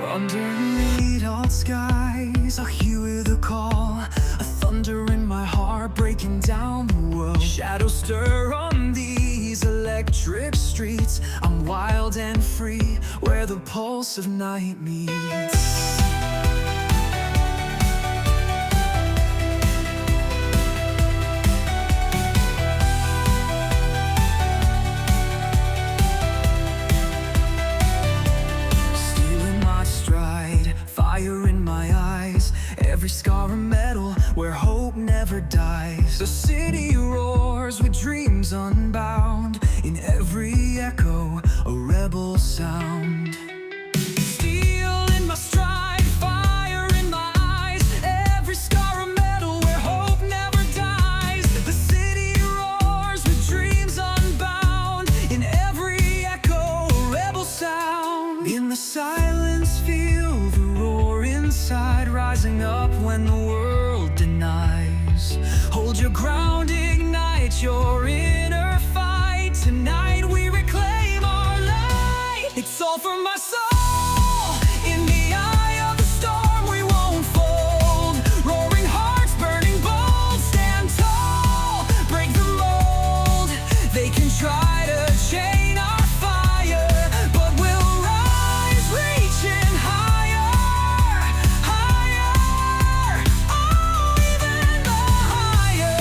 Underneath all skies, I hear the call, a thunder in my heart breaking down the world. Shadows stir on these electric streets. I'm wild and free, where the pulse of night meets. Fire in my eyes, every scar a medal where hope never dies. The city roars with dreams unbound, in every echo a rebel sound. Steel in my stride, fire in my eyes, every scar a medal where hope never dies. The city roars with dreams unbound, in every echo a rebel sound. In the silence feel the roar inside, rising up when the world denies. Hold your ground, ignite your inner fight. Tonight we reclaim our light. It's all for my soul. In the eye of the storm we won't fold. Roaring hearts burning bold, stand tall, break the mold. They can try to chain our fire, but we'll rise, reaching higher, higher. Oh, even the higher.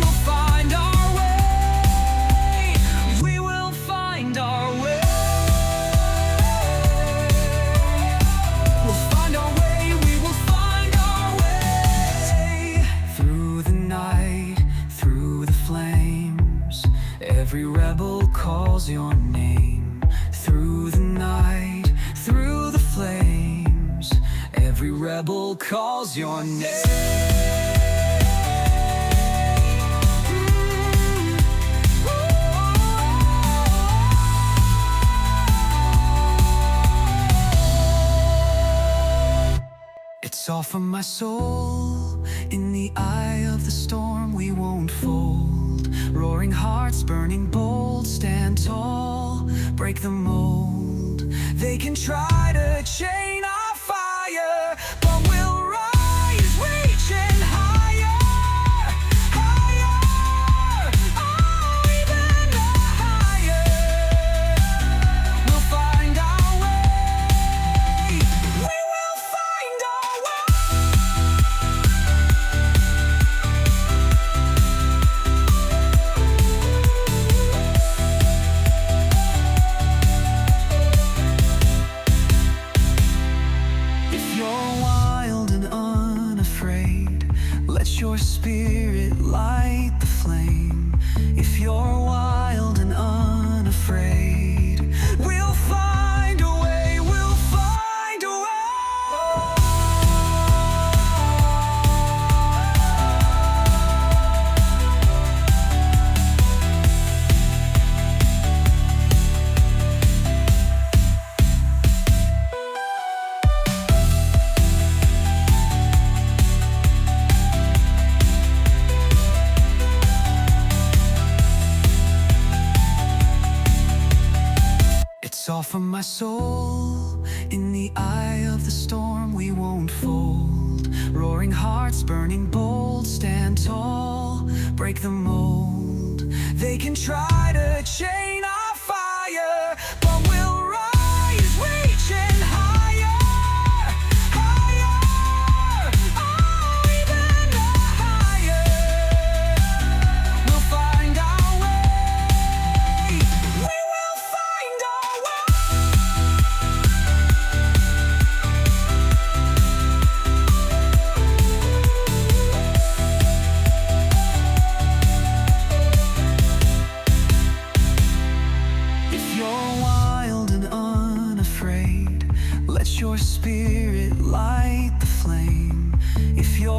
We'll find our way. We will find our way. We'll find our way. We will find our way. Through the night, through the flames, every rebel calls your name. Through the night, through the flames, every rebel calls your name. It's all for my soul. In the eye of the storm we won't fold. Roaring hearts burning bold, stand tall, break the mold. They can try to chain our fire, but we'll rise, reaching higher, higher. Oh, even higher. We'll find our way. We will find our way. If you're wild and unafraid, let your spirit light the flame. If you're wild and unafraid, we'll find a way, we'll find a way. It's all for my soul. In the eye of the storm we won't fold. Roaring hearts burning bold, stand tall, break the mold. They can try to chain our fire, but we'll rise, reaching higher, higher. Oh, even higher. We'll find our way. We will find our way. If you're wild and unafraid, let your spirit light the flame. If you're